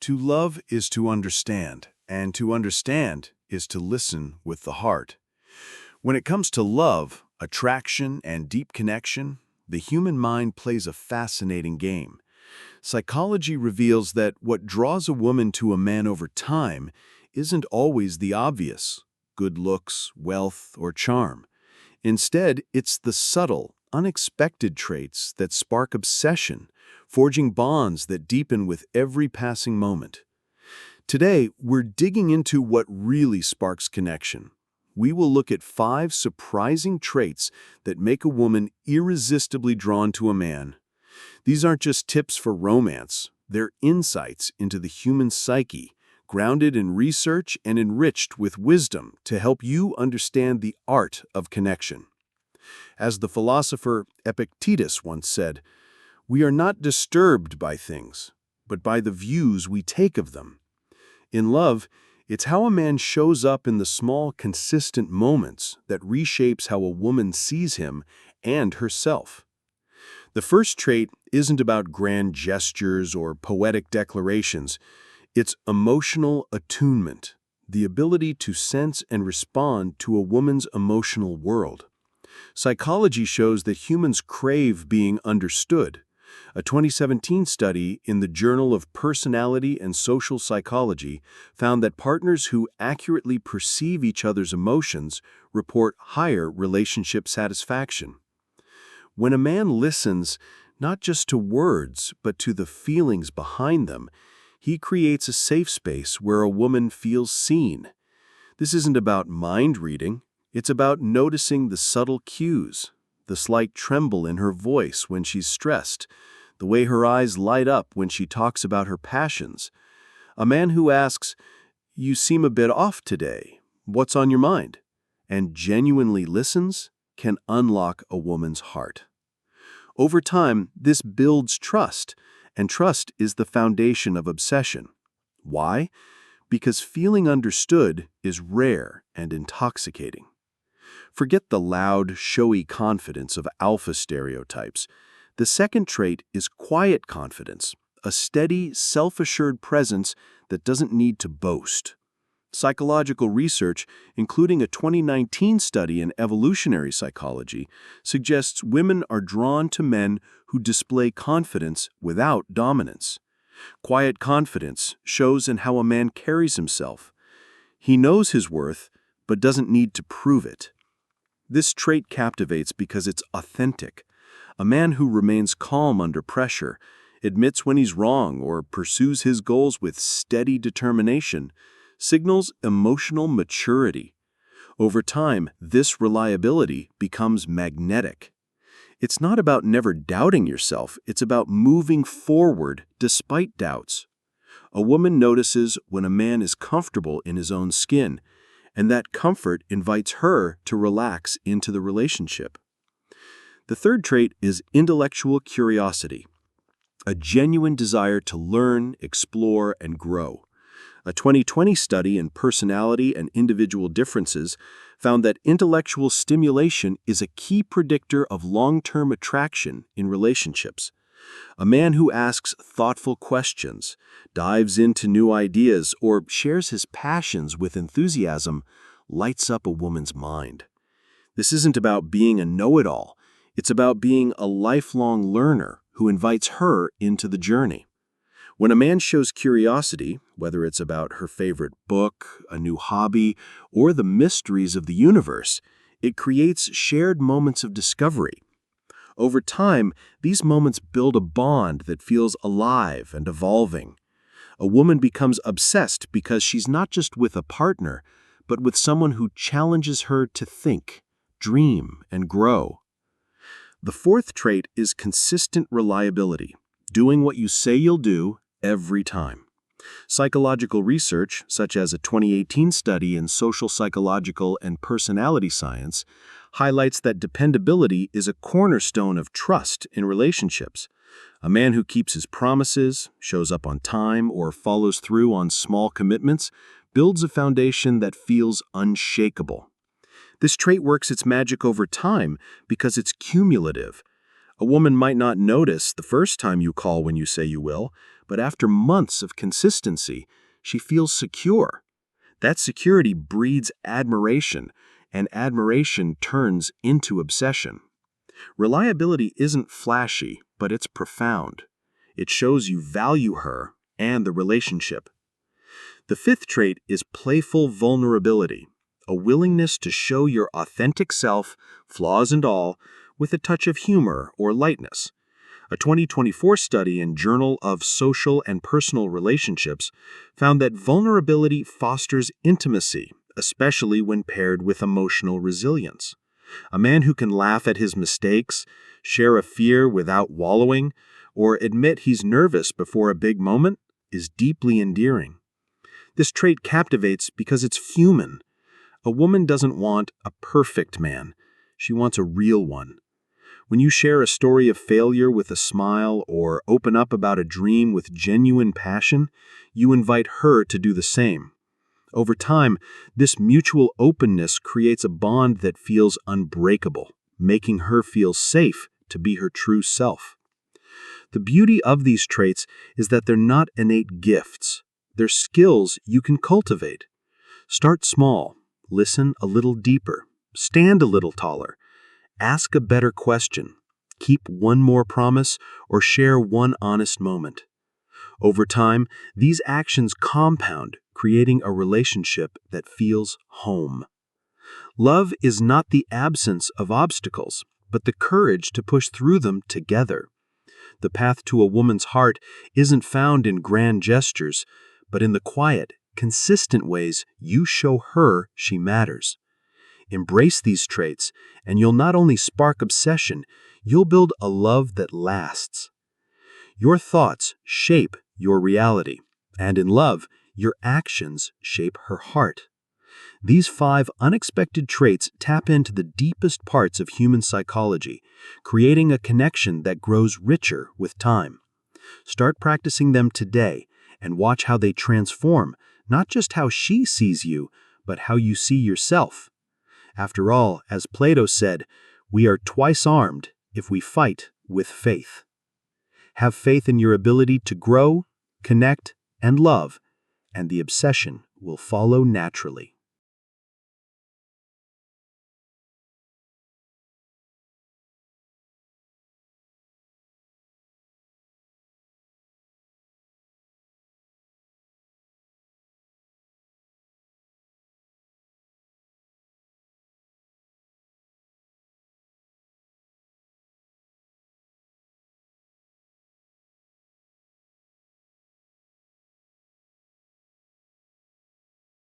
To love is to understand, and to understand is to listen with the heart. When it comes to love, attraction, and deep connection, the human mind plays a fascinating game. Psychology reveals that what draws a woman to a man over time isn't always the obvious, good looks, wealth, or charm. Instead, it's the subtle, unexpected traits that spark obsession, forging bonds that deepen with every passing moment. Today, we're digging into what really sparks connection. We will look at 5 surprising traits that make a woman irresistibly drawn to a man. These aren't just tips for romance, they're insights into the human psyche, grounded in research and enriched with wisdom to help you understand the art of connection. As the philosopher Epictetus once said, "We are not disturbed by things, but by the views we take of them." In love, it's how a man shows up in the small, consistent moments that reshapes how a woman sees him and herself. The first trait isn't about grand gestures or poetic declarations. It's emotional attunement, the ability to sense and respond to a woman's emotional world. Psychology shows that humans crave being understood. A 2017 study in the Journal of Personality and Social Psychology found that partners who accurately perceive each other's emotions report higher relationship satisfaction. When a man listens, not just to words, but to the feelings behind them, he creates a safe space where a woman feels seen. This isn't about mind reading, it's about noticing the subtle cues, the slight tremble in her voice when she's stressed, the way her eyes light up when she talks about her passions. A man who asks, "You seem a bit off today. What's on your mind?" and genuinely listens can unlock a woman's heart. Over time, this builds trust, and trust is the foundation of obsession. Why? Because feeling understood is rare and intoxicating. Forget the loud, showy confidence of alpha stereotypes. The second trait is quiet confidence, a steady, self-assured presence that doesn't need to boast. Psychological research, including a 2019 study in evolutionary psychology, suggests women are drawn to men who display confidence without dominance. Quiet confidence shows in how a man carries himself. He knows his worth, but doesn't need to prove it. This trait captivates because it's authentic. A man who remains calm under pressure, admits when he's wrong, or pursues his goals with steady determination, signals emotional maturity. Over time, this reliability becomes magnetic. It's not about never doubting yourself, it's about moving forward despite doubts. A woman notices when a man is comfortable in his own skin, and that comfort invites her to relax into the relationship. The third trait is intellectual curiosity, a genuine desire to learn, explore, and grow. A 2020 study in personality and individual differences found that intellectual stimulation is a key predictor of long-term attraction in relationships. A man who asks thoughtful questions, dives into new ideas, or shares his passions with enthusiasm lights up a woman's mind. This isn't about being a know-it-all. It's about being a lifelong learner who invites her into the journey. When a man shows curiosity, whether it's about her favorite book, a new hobby, or the mysteries of the universe, it creates shared moments of discovery. Over time, these moments build a bond that feels alive and evolving. A woman becomes obsessed because she's not just with a partner, but with someone who challenges her to think, dream, and grow. The fourth trait is consistent reliability, doing what you say you'll do every time. Psychological research, such as a 2018 study in social psychological and personality science, highlights that dependability is a cornerstone of trust in relationships. A man who keeps his promises, shows up on time, or follows through on small commitments builds a foundation that feels unshakable. This trait works its magic over time because it's cumulative. A woman might not notice the first time you call when you say you will, But after months of consistency, she feels secure. That security breeds admiration, and admiration turns into obsession. Reliability isn't flashy, but it's profound. It shows you value her and the relationship. The fifth trait is playful vulnerability, a willingness to show your authentic self, flaws and all, with a touch of humor or lightness. A 2024 study in Journal of Social and Personal Relationships found that vulnerability fosters intimacy, especially when paired with emotional resilience. A man who can laugh at his mistakes, share a fear without wallowing, or admit he's nervous before a big moment is deeply endearing. This trait captivates because it's human. A woman doesn't want a perfect man. She wants a real one. When you share a story of failure with a smile or open up about a dream with genuine passion, you invite her to do the same. Over time, this mutual openness creates a bond that feels unbreakable, making her feel safe to be her true self. The beauty of these traits is that they're not innate gifts. They're skills you can cultivate. Start small, listen a little deeper, stand a little taller, ask a better question, keep one more promise, or share one honest moment. Over time, these actions compound, creating a relationship that feels home. Love is not the absence of obstacles, but the courage to push through them together. The path to a woman's heart isn't found in grand gestures, but in the quiet, consistent ways you show her she matters. Embrace these traits, and you'll not only spark obsession, you'll build a love that lasts. Your thoughts shape your reality, and in love, your actions shape her heart. These 5 unexpected traits tap into the deepest parts of human psychology, creating a connection that grows richer with time. Start practicing them today and watch how they transform not just how she sees you, but how you see yourself. After all, as Plato said, we are twice armed if we fight with faith. Have faith in your ability to grow, connect, and love, and the obsession will follow naturally.